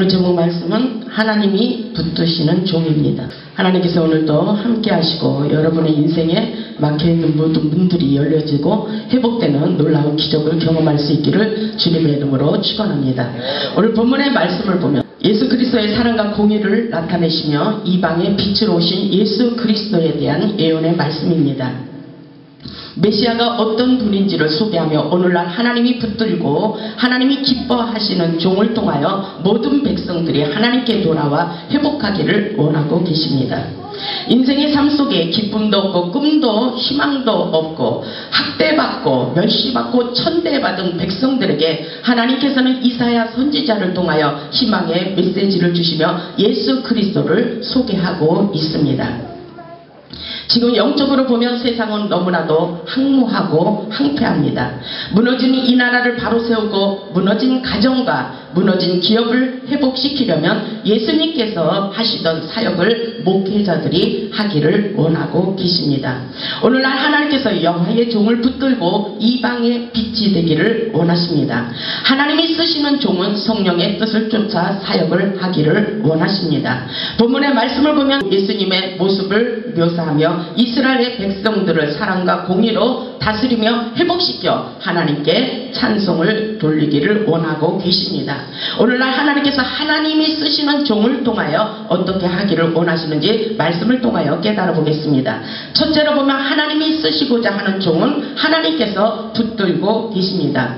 제목 말씀은 하나님이 붙드시는 종입니다. 하나님께서 오늘도 함께 하시고 여러분의 인생에 막혀있는 모든 문들이 열려지고 회복되는 놀라운 기적을 경험할 수 있기를 주님의 이름으로 축원합니다. 오늘 본문의 말씀을 보면 예수 그리스도의 사랑과 공의를 나타내시며 이방의 빛으로 오신 예수 그리스도에 대한 예언의 말씀입니다. 메시아가 어떤 분인지를 소개하며 오늘날 하나님이 붙들고 하나님이 기뻐하시는 종을 통하여 모든 백성들이 하나님께 돌아와 회복하기를 원하고 계십니다. 인생의 삶 속에 기쁨도 없고 꿈도 희망도 없고 학대받고 멸시받고 천대받은 백성들에게 하나님께서는 이사야 선지자를 통하여 희망의 메시지를 주시며 예수 그리스도를 소개하고 있습니다. 지금 영적으로 보면 세상은 너무나도 항무하고 항폐합니다. 무너진 이 나라를 바로 세우고 무너진 가정과 무너진 기업을 회복시키려면 예수님께서 하시던 사역을 목회자들이 하기를 원하고 계십니다. 오늘날 하나님께서 영화의 종을 붙들고 이방의 빛이 되기를 원하십니다. 하나님이 쓰시는 종은 성령의 뜻을 쫓아 사역을 하기를 원하십니다. 본문의 말씀을 보면 예수님의 모습을 묘사하며 이스라엘의 백성들을 사랑과 공의로 다스리며 회복시켜 하나님께 찬송을 돌리기를 원하고 계십니다. 오늘날 하나님께서 하나님이 쓰시는 종을 통하여 어떻게 하기를 원하시는지 말씀을 통하여 깨달아 보겠습니다. 첫째로 보면 하나님이 쓰시고자 하는 종은 하나님께서 붙들고 계십니다.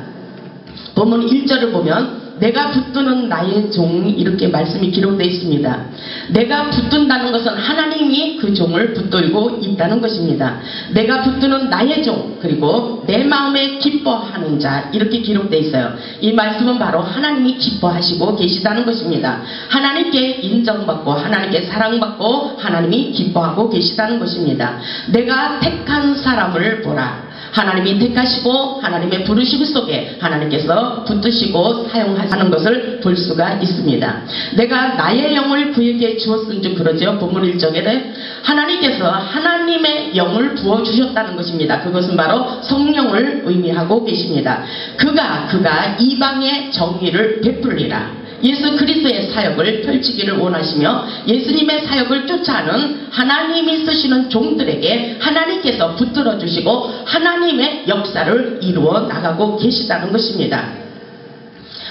본문 1절을 보면 내가 붙드는 나의 종, 이렇게 말씀이 기록되어 있습니다. 내가 붙든다는 것은 하나님이 그 종을 붙들고 있다는 것입니다. 내가 붙드는 나의 종, 그리고 내 마음에 기뻐하는 자, 이렇게 기록되어 있어요. 이 말씀은 바로 하나님이 기뻐하시고 계시다는 것입니다. 하나님께 인정받고 하나님께 사랑받고 하나님이 기뻐하고 계시다는 것입니다. 내가 택한 사람을 보라. 하나님이 택하시고 하나님의 부르심 속에 하나님께서 붙드시고 사용하시는 것을 볼 수가 있습니다. 내가 나의 영을 그에게 주었은즉, 그러죠. 본문 1절에 하나님께서 하나님의 영을 부어주셨다는 것입니다. 그것은 바로 성령을 의미하고 계십니다. 그가 이방의 정의를 베풀리라. 예수 그리스도의 사역을 펼치기를 원하시며 예수님의 사역을 쫓아하는 하나님이 쓰시는 종들에게 하나님께서 붙들어 주시고 하나님의 역사를 이루어 나가고 계시다는 것입니다.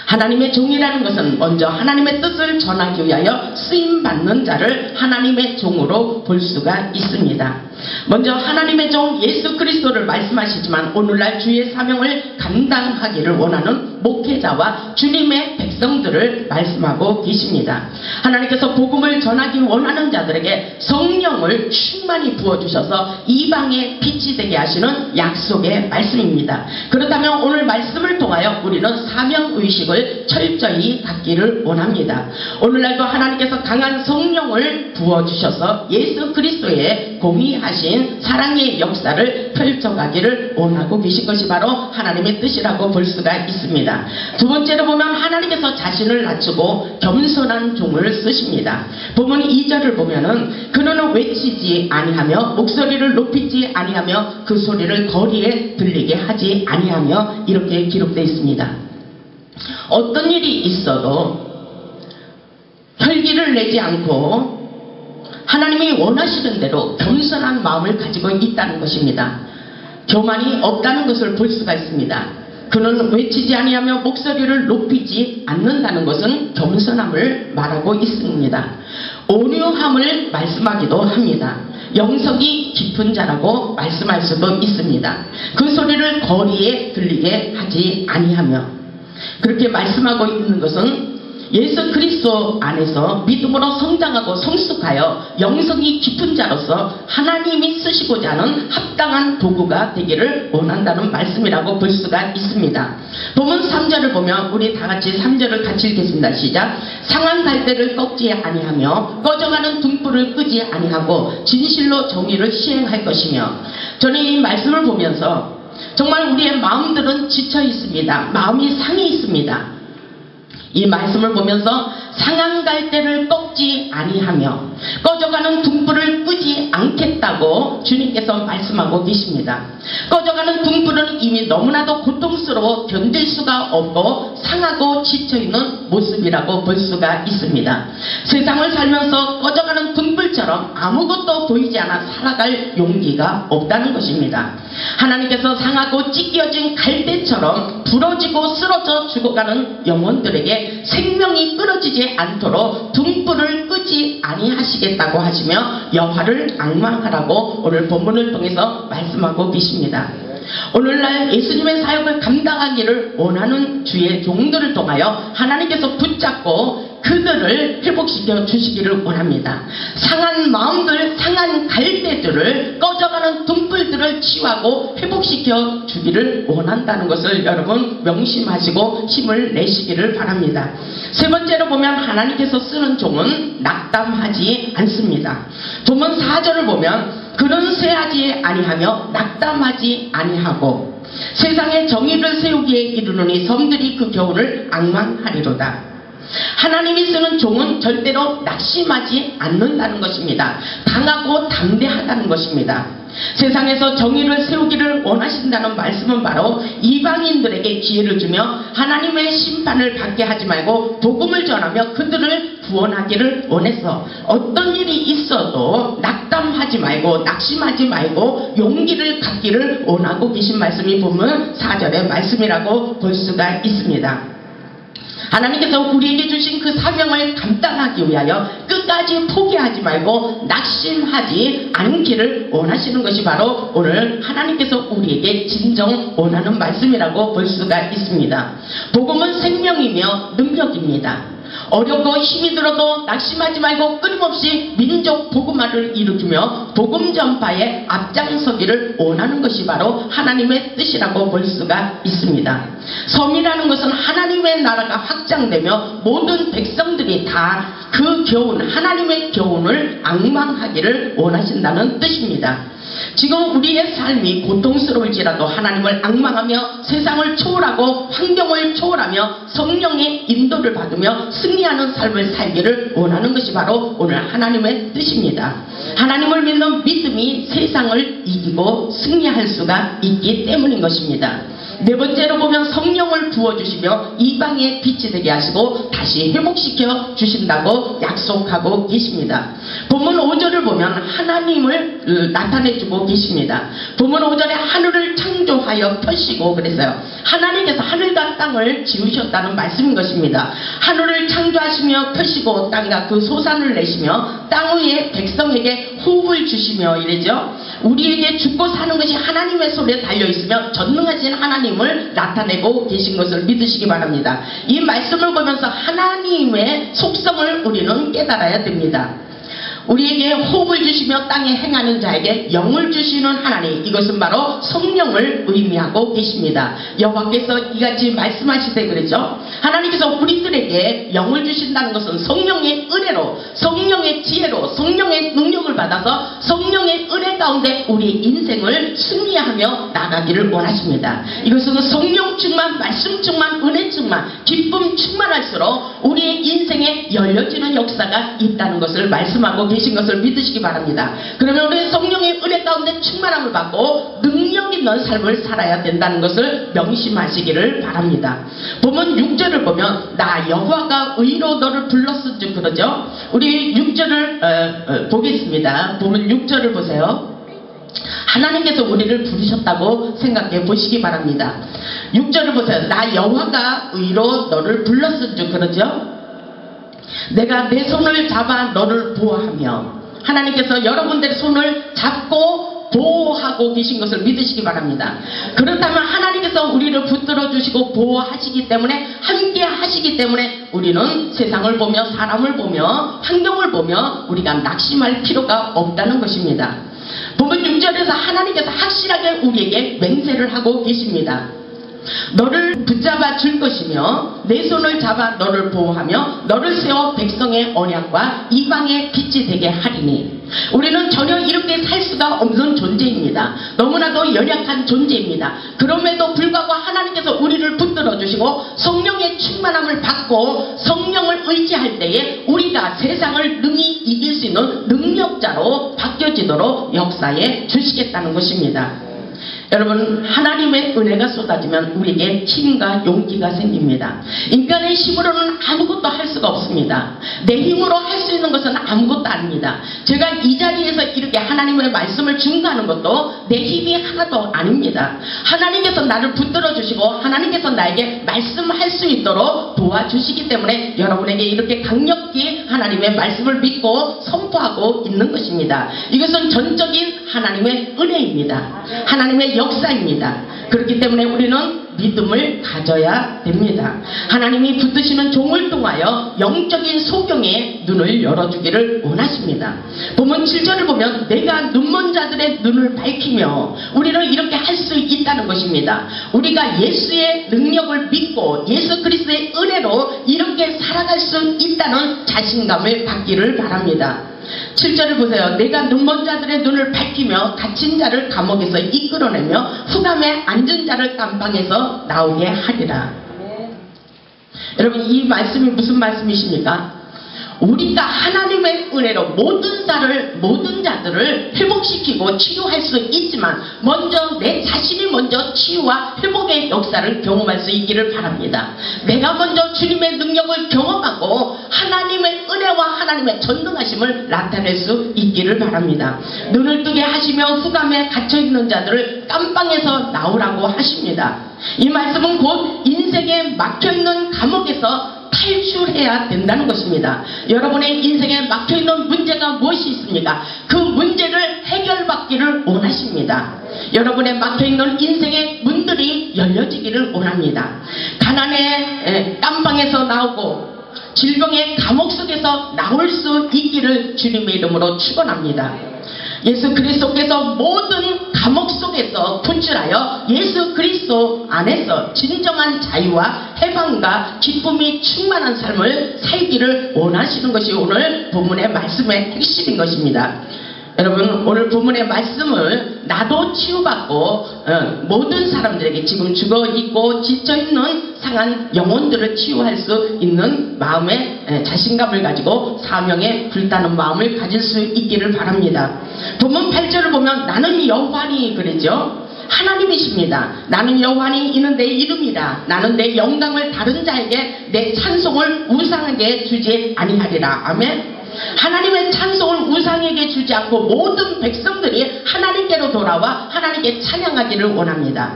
하나님의 종이라는 것은 먼저 하나님의 뜻을 전하기 위하여 쓰임받는 자를 하나님의 종으로 볼 수가 있습니다. 먼저 하나님의 종 예수 그리스도를 말씀하시지만 오늘날 주의 사명을 감당하기를 원하는 목회자와 주님의 백성들을 말씀하고 계십니다. 하나님께서 복음을 전하기 원하는 자들에게 성령을 충만히 부어주셔서 이방의 빛이 되게 하시는 약속의 말씀입니다. 그렇다면 오늘 말씀을 통하여 우리는 사명의식을 철저히 갖기를 원합니다. 오늘날도 하나님께서 강한 성령을 부어주셔서 예수 그리스도의 공의하신 사랑의 역사를 펼쳐가기를 원하고 계신 것이 바로 하나님의 뜻이라고 볼 수가 있습니다. 두 번째로 보면 하나님께서 자신을 낮추고 겸손한 종을 쓰십니다. 본문 2절을 보면은 그는 외치지 아니하며 목소리를 높이지 아니하며 그 소리를 거리에 들리게 하지 아니하며 이렇게 기록되어 있습니다. 어떤 일이 있어도 혈기를 내지 않고 하나님이 원하시는 대로 겸손한 마음을 가지고 있다는 것입니다. 교만이 없다는 것을 볼 수가 있습니다. 그는 외치지 아니하며 목소리를 높이지 않는다는 것은 겸손함을 말하고 있습니다. 온유함을 말씀하기도 합니다. 영성이 깊은 자라고 말씀할 수도 있습니다. 그 소리를 거리에 들리게 하지 아니하며, 그렇게 말씀하고 있는 것은 예수 그리스도 안에서 믿음으로 성장하고 성숙하여 영성이 깊은 자로서 하나님이 쓰시고자 하는 합당한 도구가 되기를 원한다는 말씀이라고 볼 수가 있습니다. 본문 3절을 보면 우리 다같이 3절을 같이 읽겠습니다. 시작. 상한 갈대를 꺾지 아니하며 꺼져가는 등불을 끄지 아니하고 진실로 정의를 시행할 것이며, 저는 이 말씀을 보면서 정말 우리의 마음들은 지쳐 있습니다. 마음이 상해 있습니다. 이 말씀을 보면서 상한 갈대를 꺾지 아니하며 꺼져가는 등불을 끄지 않겠다고 주님께서 말씀하고 계십니다. 꺼져가는 등불은 이미 너무나도 고통스러워 견딜 수가 없고 상하고 지쳐있는 모습이라고 볼 수가 있습니다. 세상을 살면서 꺼져가는 등불처럼 아무것도 보이지 않아 살아갈 용기가 없다는 것입니다. 하나님께서 상하고 찢겨진 갈대처럼 부러지고 쓰러져 죽어가는 영혼들에게 생명이 끊어지지 않도록 등불을 끄지 아니하시겠다고 하시며 여호와를 앙망하라고 오늘 본문을 통해서 말씀하고 계십니다. 오늘날 예수님의 사역을 감당하기를 원하는 주의 종들을 통하여 하나님께서 붙잡고 그들을 회복시켜 주시기를 원합니다. 상한 마음들, 상한 갈대들을 꺼져가는 등불들을 치유하고 회복시켜 주기를 원한다는 것을 여러분 명심하시고 힘을 내시기를 바랍니다. 세 번째로 보면 하나님께서 쓰는 종은 낙담하지 않습니다. 본문 4절을 보면 그는 쇠하지 아니하며 낙담하지 아니하고 세상에 정의를 세우기에 이르노니 섬들이 그 교훈을 앙망하리로다. 하나님이 쓰는 종은 절대로 낙심하지 않는다는 것입니다. 강하고 담대하다는 것입니다. 세상에서 정의를 세우기를 원하신다는 말씀은 바로 이방인들에게 기회를 주며 하나님의 심판을 받게 하지 말고 복음을 전하며 그들을 구원하기를 원해서 어떤 일이 있어도 낙담하지 말고 낙심하지 말고 용기를 갖기를 원하고 계신 말씀이 본문 4절의 말씀이라고 볼 수가 있습니다. 하나님께서 우리에게 주신 그 사명을 감당하기 위하여 끝까지 포기하지 말고 낙심하지 않기를 원하시는 것이 바로 오늘 하나님께서 우리에게 진정 원하는 말씀이라고 볼 수가 있습니다. 복음은 생명이며 능력입니다. 어렵고 힘이 들어도 낙심하지 말고 끊임없이 민족 복음화를 일으키며 복음 전파에 앞장서기를 원하는 것이 바로 하나님의 뜻이라고 볼 수가 있습니다. 섬이라는 것은 하나님의 나라가 확장되며 모든 백성들이 다 그 교훈, 하나님의 교훈을 앙망하기를 원하신다는 뜻입니다. 지금 우리의 삶이 고통스러울지라도 하나님을 앙망하며 세상을 초월하고 환경을 초월하며 성령의 인도를 받으며 승리하는 삶을 살기를 원하는 것이 바로 오늘 하나님의 뜻입니다. 하나님을 믿는 믿음이 세상을 이기고 승리할 수가 있기 때문인 것입니다. 네 번째로 보면 성령을 부어주시며 이방의 빛이 되게 하시고 다시 회복시켜 주신다고 약속하고 계십니다. 본문 5절을 보면 하나님을 나타내주고 계십니다. 본문 5절에 하늘을 창조하여 펴시고 그랬어요. 하나님께서 하늘과 땅을 지으셨다는 말씀인 것입니다. 하늘을 창조하시며 펴시고 땅과 그 소산을 내시며 땅 위에 백성에게 호흡을 주시며 이래죠. 우리에게 죽고 사는 것이 하나님의 손에 달려있으며 전능하신 하나님을 나타내고 계신 것을 믿으시기 바랍니다. 이 말씀을 보면서 하나님의 속성을 우리는 깨달아야 됩니다. 우리에게 호흡을 주시며 땅에 행하는 자에게 영을 주시는 하나님, 이것은 바로 성령을 의미하고 계십니다. 여호와께서 이같이 말씀하시되 그러죠. 하나님께서 우리들에게 영을 주신다는 것은 성령의 은혜로, 성령의 지혜로, 성령의 능력을 받아서 성령의 은혜 가운데 우리의 인생을 승리하며 나가기를 원하십니다. 이것은 성령 충만, 말씀 충만, 은혜 충만, 기쁨 충만할수록 우리의 인생에 열려지는 역사가 있다는 것을 말씀하고 계신 것을 믿으시기 바랍니다. 그러면 우리 성령의 은혜 가운데 충만함을 받고 능력 있는 삶을 살아야 된다는 것을 명심하시기를 바랍니다. 본문 6절을 보면 나 여호와가 의로 너를 불렀은즉 그러죠. 우리 6절을 보겠습니다. 본문 6절을 보세요. 하나님께서 우리를 부르셨다고 생각해 보시기 바랍니다. 6절을 보세요. 나 여호와가 의로 너를 불렀은즉 그러죠. 내가 내 손을 잡아 너를 보호하며, 하나님께서 여러분들의 손을 잡고 보호하고 계신 것을 믿으시기 바랍니다. 그렇다면 하나님께서 우리를 붙들어 주시고 보호하시기 때문에, 함께 하시기 때문에 우리는 세상을 보며 사람을 보며 환경을 보며 우리가 낙심할 필요가 없다는 것입니다. 본문 6절에서 하나님께서 확실하게 우리에게 맹세를 하고 계십니다. 너를 붙잡아 줄 것이며 내 손을 잡아 너를 보호하며 너를 세워 백성의 언약과 이방의 빛이 되게 하리니, 우리는 전혀 이렇게 살 수가 없는 존재입니다. 너무나도 연약한 존재입니다. 그럼에도 불구하고 하나님께서 우리를 붙들어 주시고 성령의 충만함을 받고 성령을 의지할 때에 우리가 세상을 능히 이길 수 있는 능력자로 바뀌어지도록 역사에 주시겠다는 것입니다. 여러분, 하나님의 은혜가 쏟아지면 우리에게 힘과 용기가 생깁니다. 인간의 힘으로는 아무것도 할 수가 없습니다. 내 힘으로 할 수 있는 것은 아무것도 아닙니다. 제가 이 자리에서 이렇게 하나님의 말씀을 증거하는 것도 내 힘이 하나도 아닙니다. 하나님께서 나를 붙들어 주시고 하나님께서 나에게 말씀할 수 있도록 도와주시기 때문에 여러분에게 이렇게 강력히 하나님의 말씀을 믿고 선포하고 있는 것입니다. 이것은 전적인 하나님의 은혜입니다. 하나님의 역사입니다. 그렇기 때문에 우리는 믿음을 가져야 됩니다. 하나님이 붙드시는 종을 통하여 영적인 소경의 눈을 열어주기를 원하십니다. 본문 7절을 보면 내가 눈먼 자들의 눈을 밝히며 우리는 이렇게 할 수 있다는 것입니다. 우리가 예수의 능력을 믿고 예수 그리스도의 은혜로 이렇게 살아갈 수 있다는 자신감을 갖기를 바랍니다. 7절을 보세요. 내가 눈먼 자들의 눈을 밝히며 갇힌 자를 감옥에서 이끌어내며 흑암에 앉은 자를 깜방에서 나오게 하리라. 여러분, 이 말씀이 무슨 말씀이십니까? 우리가 하나님의 은혜로 모든 자들을 회복시키고 치유할 수 있지만 먼저 내 자신이 먼저 치유와 회복의 역사를 경험할 수 있기를 바랍니다. 내가 먼저 주님의 능력을 경험하고 하나님의 은혜와 하나님의 전능하심을 나타낼 수 있기를 바랍니다. 눈을 뜨게 하시며 흑암에 갇혀있는 자들을 깜방에서 나오라고 하십니다. 이 말씀은 곧 인생에 막혀있는 감옥에서 탈출해야 된다는 것입니다. 여러분의 인생에 막혀있는 문제가 무엇이 있습니까? 그 문제를 해결받기를 원하십니다. 여러분의 막혀있는 인생의 문들이 열려지기를 원합니다. 가난의 깜방에서 나오고 질병의 감옥 속에서 나올 수 있기를 주님의 이름으로 축원합니다. 예수 그리스도께서 모든 감옥 속에서 분출하여 예수 그리스도 안에서 진정한 자유와 해방과 기쁨이 충만한 삶을 살기를 원하시는 것이 오늘 본문의 말씀의 핵심인 것입니다. 여러분, 오늘 본문의 말씀을 나도 치유받고 모든 사람들에게 지금 죽어있고 지쳐있는 상한 영혼들을 치유할 수 있는 마음의 자신감을 가지고 사명에 불타는 마음을 가질 수 있기를 바랍니다. 본문 8절을 보면 나는 여호와니 그러죠. 하나님이십니다. 나는 여호와니 이는 내 이름이라. 나는 내 영광을 다른 자에게 내 찬송을 우상에게 주지 아니하리라. 아멘. 하나님의 찬송을 우상에게 주지 않고 모든 백성들이 하나님께로 돌아와 하나님께 찬양하기를 원합니다.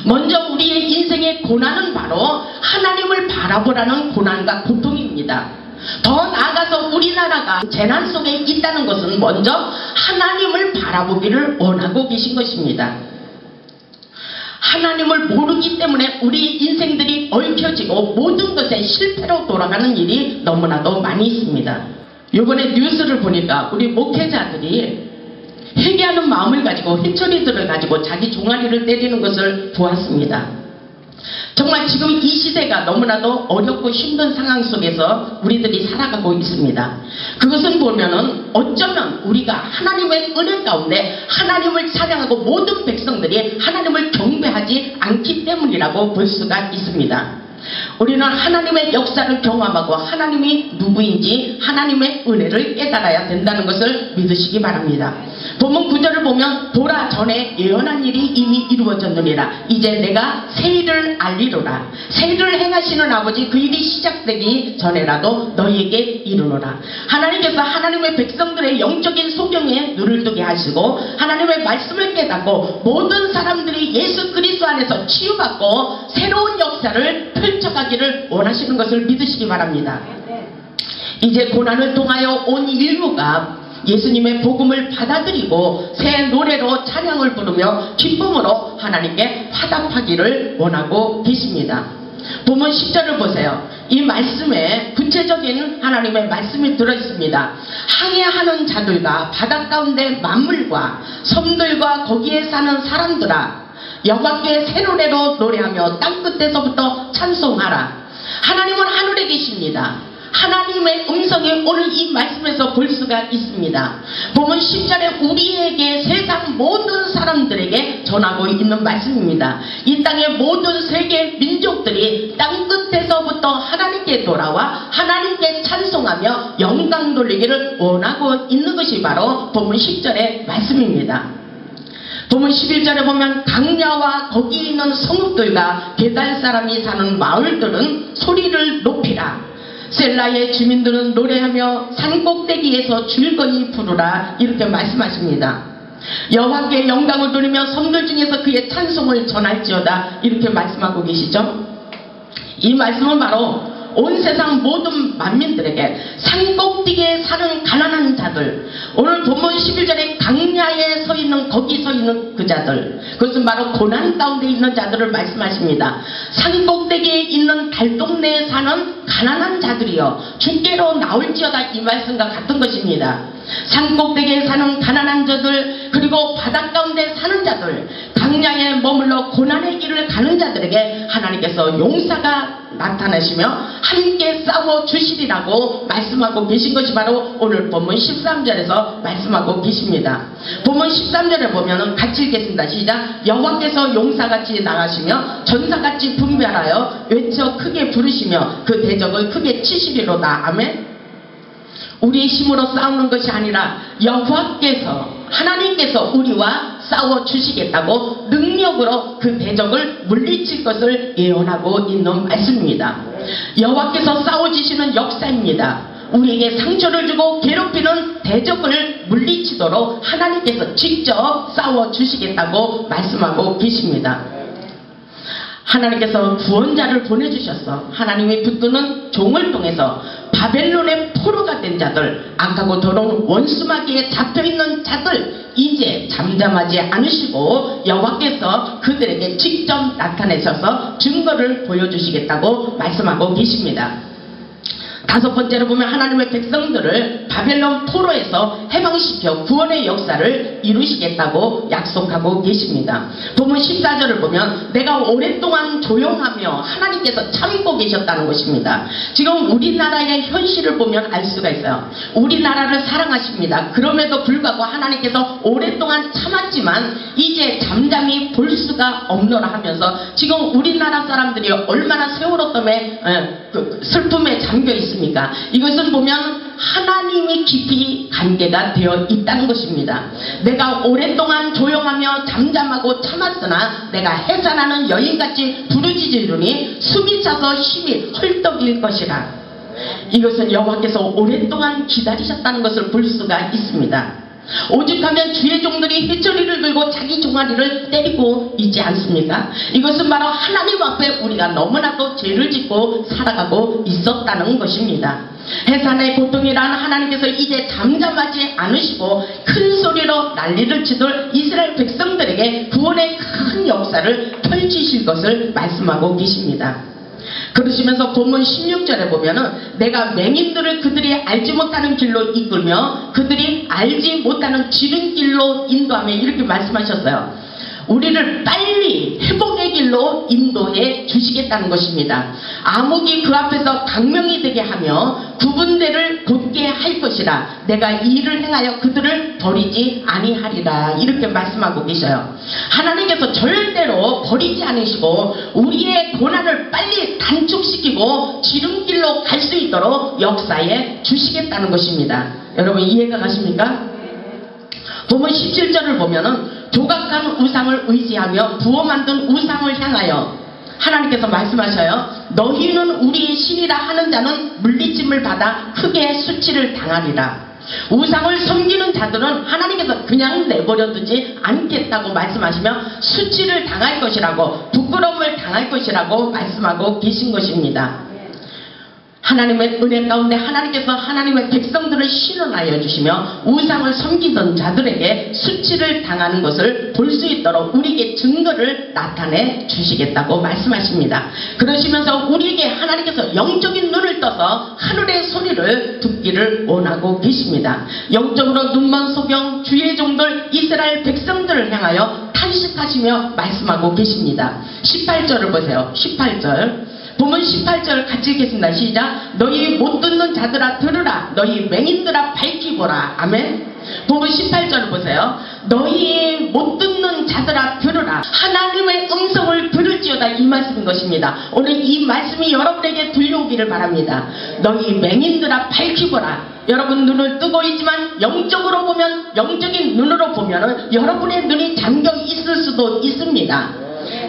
먼저 우리의 인생의 고난은 바로 하나님을 바라보라는 고난과 고통입니다. 더 나아가서 우리나라가 재난 속에 있다는 것은 먼저 하나님을 바라보기를 원하고 계신 것입니다. 하나님을 모르기 때문에 우리 인생들이 얽혀지고 모든 것에 실패로 돌아가는 일이 너무나도 많이 있습니다. 이번에 뉴스를 보니까 우리 목회자들이 회개하는 마음을 가지고 회초리들을 가지고 자기 종아리를 때리는 것을 보았습니다. 정말 지금 이 시대가 너무나도 어렵고 힘든 상황 속에서 우리들이 살아가고 있습니다. 그것은 보면은 어쩌면 우리가 하나님의 은혜 가운데 하나님을 찬양하고 모든 백성들이 하나님을 경배하지 않기 때문이라고 볼 수가 있습니다. 우리는 하나님의 역사를 경험하고 하나님이 누구인지 하나님의 은혜를 깨달아야 된다는 것을 믿으시기 바랍니다. 본문 9절을 보면 보라 전에 예언한 일이 이미 이루어졌느니라. 이제 내가 새 일을 알리로라. 새 일을 행하시는 아버지 그 일이 시작되기 전에라도 너희에게 이르노라. 하나님께서 하나님의 백성들의 영적인 소경에 눈을 뜨게 하시고 하나님의 말씀을 깨닫고 모든 사람들이 예수 그리스도 안에서 치유받고 새로운 역사를 펼쳐가기를 원하시는 것을 믿으시기 바랍니다. 이제 고난을 통하여 온 인류가 예수님의 복음을 받아들이고 새 노래로 찬양을 부르며 기쁨으로 하나님께 화답하기를 원하고 계십니다. 본문 10절을 보세요. 이 말씀에 구체적인 하나님의 말씀이 들어있습니다. 항해하는 자들과 바다 가운데 만물과 섬들과 거기에 사는 사람들아 여호와께 새 노래로 노래하며 땅끝에서부터 찬송하라. 하나님은 하늘에 계십니다. 하나님의 음성이 오늘 이 말씀에서 볼 수가 있습니다. 보면 10절에 우리에게 세상 모든 사람들에게 전하고 있는 말씀입니다. 이 땅의 모든 세계 민족들이 땅 끝에서부터 하나님께 돌아와 하나님께 찬송하며 영광 돌리기를 원하고 있는 것이 바로 본문 10절의 말씀입니다. 본문 11절에 보면 강야와 거기 있는 성읍들과 게달 사람이 사는 마을들은 소리를 높이라. 셀라의 주민들은 노래하며 산꼭대기에서 줄거니 부르라. 이렇게 말씀하십니다. 여호와께 영광을 돌리며 섬들 중에서 그의 찬송을 전할지어다. 이렇게 말씀하고 계시죠. 이 말씀은 바로 온 세상 모든 만민들에게 산꼭대기에 사는 가난한 자들, 오늘 본문 11절에 강야에 서 있는 거기 서 있는 그 자들, 그것은 바로 고난 가운데 있는 자들을 말씀하십니다. 산꼭대기에 있는 달동네에 사는 가난한 자들이여 주께로 나올지어다. 이 말씀과 같은 것입니다. 산꼭대기에 사는 가난한 자들, 그리고 바닷 가운데 사는 자들, 강야에 머물러 고난의 길을 가는 자들에게 하나님께서 용사가 나타나시며 함께 싸워 주시리라고 말씀하고 계신 것이 바로 오늘 본문 13절에서 말씀하고 계십니다. 본문 13절에 보면은 같이 읽겠습니다. 시작. 여호와께서 용사같이 나가시며 전사같이 분별하여 외쳐 크게 부르시며 그 대적을 크게 치시리로다. 아멘. 우리의 힘으로 싸우는 것이 아니라 여호와께서, 하나님께서 우리와 싸워 주시겠다고 능력으로 그 대적을 물리칠 것을 예언하고 있는 말씀입니다. 여호와께서 싸워주시는 역사입니다. 우리에게 상처를 주고 괴롭히는 대적을 물리치도록 하나님께서 직접 싸워 주시겠다고 말씀하고 계십니다. 하나님께서 구원자를 보내주셔서 하나님이 붙드는 종을 통해서 바벨론의 포로가 된 자들, 악하고 더러운 원수마귀에 잡혀있는 자들, 이제 잠잠하지 않으시고 여호와께서 그들에게 직접 나타내셔서 증거를 보여주시겠다고 말씀하고 계십니다. 다섯 번째로 보면 하나님의 백성들을 바벨론 포로에서 해방시켜 구원의 역사를 이루시겠다고 약속하고 계십니다. 본문 14절을 보면 내가 오랫동안 조용하며 하나님께서 참고 계셨다는 것입니다. 지금 우리나라의 현실을 보면 알 수가 있어요. 우리나라를 사랑하십니다. 그럼에도 불구하고 하나님께서 오랫동안 참았지만 이제 잠잠히 볼 수가 없노라 하면서 지금 우리나라 사람들이 얼마나 세월호 때문에 슬픔에 잠겨 있습니다. 이것은 보면 하나님이 깊이 관계가 되어 있다는 것입니다. 내가 오랫동안 조용하며 잠잠하고 참았으나 내가 해산하는 여인같이 부르짖으리니 숨이 차서 힘이 헐떡일 것이라. 이것은 여호와께서 오랫동안 기다리셨다는 것을 볼 수가 있습니다. 오직하면 주의 종들이 해처리를 들고 자기 종아리를 때리고 있지 않습니까? 이것은 바로 하나님 앞에 우리가 너무나도 죄를 짓고 살아가고 있었다는 것입니다. 해산의 고통이란 하나님께서 이제 잠잠하지 않으시고 큰 소리로 난리를 치던 이스라엘 백성들에게 구원의 큰 역사를 펼치실 것을 말씀하고 계십니다. 그러시면서 본문 16절에 보면은 내가 맹인들을 그들이 알지 못하는 길로 이끌며 그들이 알지 못하는 지름길로 인도하며 이렇게 말씀하셨어요. 우리를 빨리 회복의 길로 인도해 주시겠다는 것입니다. 암흑이 그 앞에서 광명이 되게 하며 구분대를 곧게 할 것이라. 내가 이 일을 행하여 그들을 버리지 아니하리라. 이렇게 말씀하고 계셔요. 하나님께서 절대로 버리지 않으시고 우리의 고난을 빨리 단축시키고 지름길로 갈 수 있도록 역사해 주시겠다는 것입니다. 여러분 이해가 가십니까? 본문 17절을 보면은 조각한 우상을 의지하며 부어 만든 우상을 향하여 하나님께서 말씀하셔요. 너희는 우리의 신이라 하는 자는 물리침을 받아 크게 수치를 당하리라. 우상을 섬기는 자들은 하나님께서 그냥 내버려 두지 않겠다고 말씀하시며 수치를 당할 것이라고, 부끄러움을 당할 것이라고 말씀하고 계신 것입니다. 하나님의 은혜 가운데 하나님께서 하나님의 백성들을 신원하여 주시며 우상을 섬기던 자들에게 수치를 당하는 것을 볼 수 있도록 우리에게 증거를 나타내 주시겠다고 말씀하십니다. 그러시면서 우리에게 하나님께서 영적인 눈을 떠서 하늘의 소리를 듣기를 원하고 계십니다. 영적으로 눈먼 소경 주의 종들 이스라엘 백성들을 향하여 탄식하시며 말씀하고 계십니다. 18절을 보세요. 18절 본문 18절 같이 읽겠습니다. 시작. 너희 못 듣는 자들아 들으라. 너희 맹인들아 밝히 보라. 아멘. 본문 18절 보세요. 너희 못 듣는 자들아 들으라. 하나님의 음성을 들을지어다, 이 말씀인 것입니다. 오늘 이 말씀이 여러분에게 들려오기를 바랍니다. 너희 맹인들아 밝히 보라. 여러분 눈을 뜨고 있지만 영적으로 보면, 영적인 눈으로 보면 여러분의 눈이 잠겨 있을 수도 있습니다.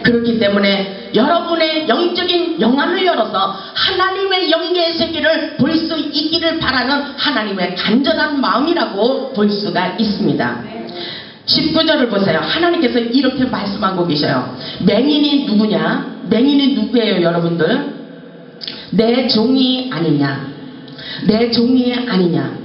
그렇기 때문에 여러분의 영적인 영안을 열어서 하나님의 영계의 세계를 볼 수 있기를 바라는 하나님의 간절한 마음이라고 볼 수가 있습니다. 19절을 보세요. 하나님께서 이렇게 말씀하고 계셔요. 맹인이 누구냐? 맹인이 누구예요, 여러분들? 내 종이 아니냐? 내 종이 아니냐?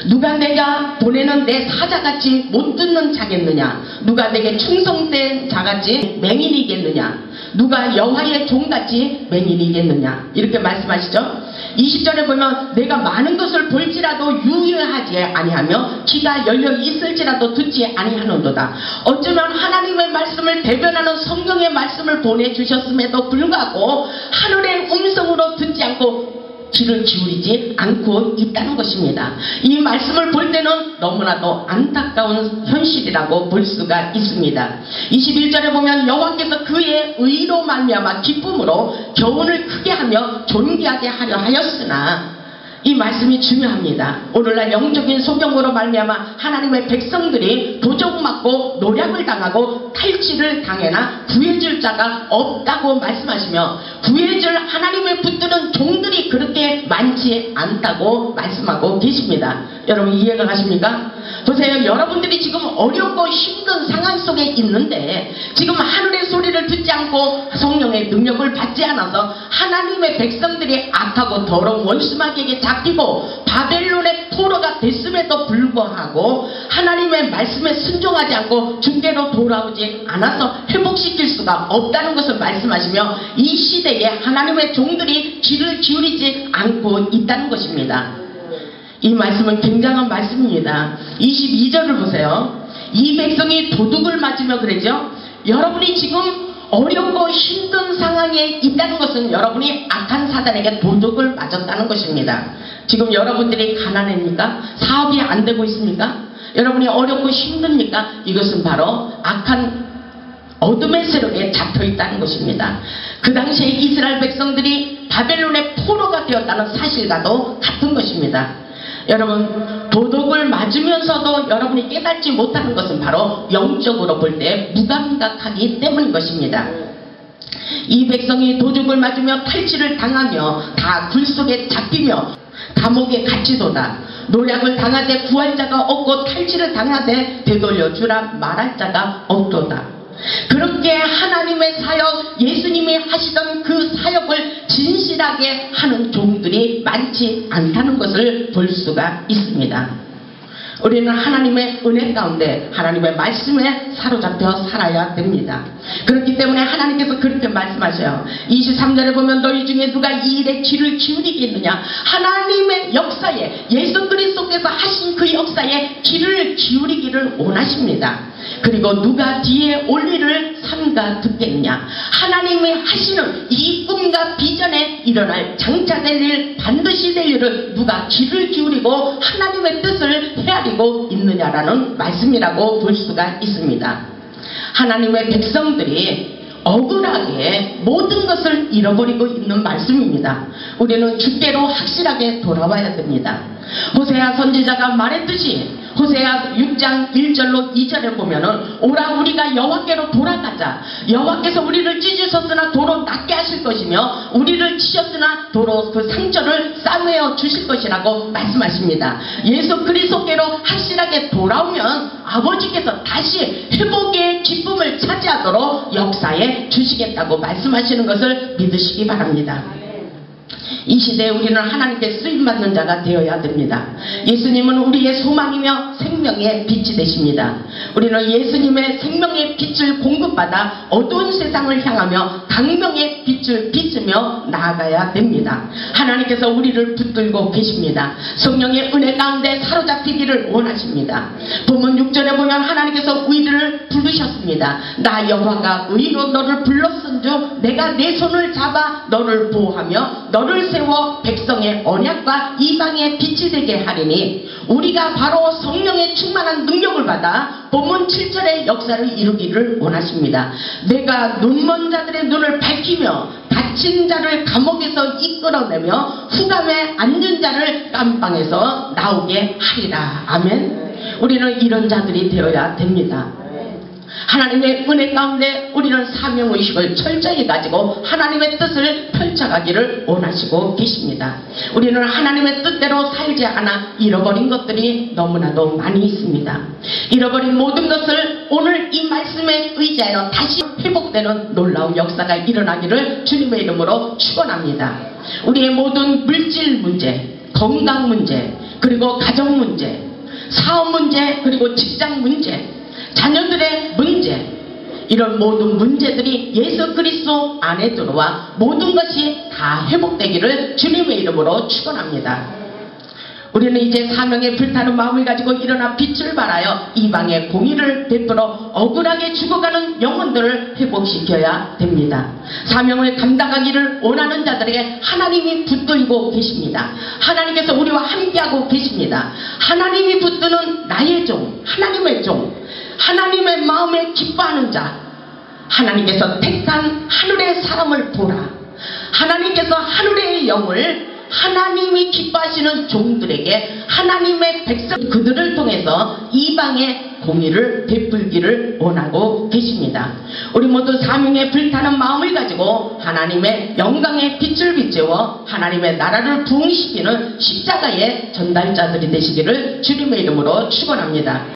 누가 내가 보내는 내 사자같이 못 듣는 자겠느냐? 누가 내게 충성된 자같이 맹인이겠느냐? 누가 여호와의 종같이 맹인이겠느냐? 이렇게 말씀하시죠. 20절에 보면 내가 많은 것을 볼지라도 유의하지 아니하며 귀가 열려 있을지라도 듣지 아니하는도다. 어쩌면 하나님의 말씀을 대변하는 성령의 말씀을 보내주셨음에도 불구하고 하늘의 음성으로 듣지 않고 귀를 기울이지 않고 있다는 것입니다. 이 말씀을 볼 때는 너무나도 안타까운 현실이라고 볼 수가 있습니다. 21절에 보면 여호와께서 그의 의로 말미암아 기쁨으로 교훈을 크게 하며 존귀하게 하려 하였으나, 이 말씀이 중요합니다. 오늘날 영적인 소경으로 말미암아 하나님의 백성들이 도적맞고 노략을 당하고 탈취를 당해나 구해줄 자가 없다고 말씀하시며, 구해줄 하나님을 붙드는 종들이 그렇게 많지 않다고 말씀하고 계십니다. 여러분 이해가 가십니까? 보세요. 여러분들이 지금 어렵고 힘든 상황 속에 있는데 지금 하늘의 소리를 듣지 않고 성령의 능력을 받지 않아서 하나님의 백성들이 악하고 더러운 원수마귀에게 잡히고 바벨론의 포로가 됐음에도 불구하고 하나님의 말씀에 순종하지 않고 주께로 돌아오지 않아서 회복시킬 수가 없다는 것을 말씀하시며, 이 시대에 하나님의 종들이 귀를 기울이지 않고 있다는 것입니다. 이 말씀은 굉장한 말씀입니다. 22절을 보세요. 이 백성이 도둑을 맞으며 그러죠. 여러분이 지금 어렵고 힘든 상황에 있다는 것은 여러분이 악한 사단에게 도둑을 맞았다는 것입니다. 지금 여러분들이 가난합니까? 사업이 안 되고 있습니까? 여러분이 어렵고 힘듭니까? 이것은 바로 악한 어둠의 세력에 잡혀 있다는 것입니다. 그 당시에 이스라엘 백성들이 바벨론의 포로가 되었다는 사실과도 같은 것입니다. 여러분, 도둑을 맞으면서도 여러분이 깨닫지 못하는 것은 바로 영적으로 볼 때 무감각하기 때문인 것입니다. 이 백성이 도둑을 맞으며 탈취를 당하며 다 굴 속에 잡히며 감옥에 갇히도다. 노략을 당하되 구할 자가 없고 탈취를 당하되 되돌려주라 말할 자가 없도다. 그렇게 하나님의 사역, 예수님이 하시던 그 사역을 진실하게 하는 종들이 많지 않다는 것을 볼 수가 있습니다. 우리는 하나님의 은혜 가운데 하나님의 말씀에 사로잡혀 살아야 됩니다. 그렇기 때문에 하나님께서 그렇게 말씀하셔요. 23절에 보면 너희 중에 누가 이 일에 귀를 기울이겠느냐? 하나님의 역사에, 예수 그리스도께서 하신 그 역사에 귀를 기울이기를 원하십니다. 그리고 누가 뒤에 올 일을 삼가 듣겠느냐? 하나님이 하시는 이 꿈과 비전에 일어날 장차될 일, 반드시 될 일을 누가 귀를 기울이고 하나님의 뜻을 헤아리고 있느냐라는 말씀이라고 볼 수가 있습니다. 하나님의 백성들이 억울하게 모든 것을 잃어버리고 있는 말씀입니다. 우리는 주께로 확실하게 돌아와야 됩니다. 호세아 선지자가 말했듯이 호세아 6장 1절로 2절에 보면은 오라 우리가 여호와께로 돌아가자. 여호와께서 우리를 찢으셨으나 도로 낫게 하실 것이며 우리를 치셨으나 도로 그 상처를 싸매어 주실 것이라고 말씀하십니다. 예수 그리스도께로 확실하게 돌아오면 아버지께서 다시 회복의 기쁨을 차지하도록 역사에 주시겠다고 말씀하시는 것을 믿으시기 바랍니다. 이 시대에 우리는 하나님께 쓰임받는 자가 되어야 됩니다. 예수님은 우리의 소망이며 생명의 빛이 되십니다. 우리는 예수님의 생명의 빛을 공급받아 어두운 세상을 향하며 강명의 빛을 비추며 나아가야 됩니다. 하나님께서 우리를 붙들고 계십니다. 성령의 은혜 가운데 사로잡히기를 원하십니다. 본문 6절에 보면 하나님께서 우리를 부르셨습니다. 나 여호와가 의로 너를 불렀은즉 내가 내 손을 잡아 너를 보호하며 너를 세워 백성의 언약과 이방의 빛이 되게 하리니, 우리가 바로 성령의 충만한 능력을 받아 본문 7절의 역사를 이루기를 원하십니다. 내가 눈먼 자들의 눈을 밝히며 갇힌 자를 감옥에서 이끌어내며 흑암에 앉은 자를 깜방에서 나오게 하리라. 아멘. 우리는 이런 자들이 되어야 됩니다. 하나님의 은혜 가운데 우리는 사명의식을 철저히 가지고 하나님의 뜻을 펼쳐가기를 원하시고 계십니다. 우리는 하나님의 뜻대로 살지 않아 잃어버린 것들이 너무나도 많이 있습니다. 잃어버린 모든 것을 오늘 이 말씀에 의지하여 다시 회복되는 놀라운 역사가 일어나기를 주님의 이름으로 축원합니다. 우리의 모든 물질 문제, 건강 문제, 그리고 가정 문제, 사업 문제, 그리고 직장 문제, 자녀들의 문제, 이런 모든 문제들이 예수 그리스도 안에 들어와 모든 것이 다 회복되기를 주님의 이름으로 축원합니다. 우리는 이제 사명에 불타는 마음을 가지고 일어나 빛을 발하여 이방의 공의를 베풀어 억울하게 죽어가는 영혼들을 회복시켜야 됩니다. 사명을 감당하기를 원하는 자들에게 하나님이 붙들고 계십니다. 하나님께서 우리와 함께하고 계십니다. 하나님이 붙드는 나의 종, 하나님의 종, 하나님의 마음에 기뻐하는 자, 하나님께서 택한 하늘의 사람을 보라. 하나님께서 하늘의 영을 하나님이 기뻐하시는 종들에게 하나님의 백성 그들을 통해서 이방의 공의를 베풀기를 원하고 계십니다. 우리 모두 사명에 불타는 마음을 가지고 하나님의 영광의 빛을 비추어 하나님의 나라를 부흥시키는 십자가의 전달자들이 되시기를 주님의 이름으로 축원합니다.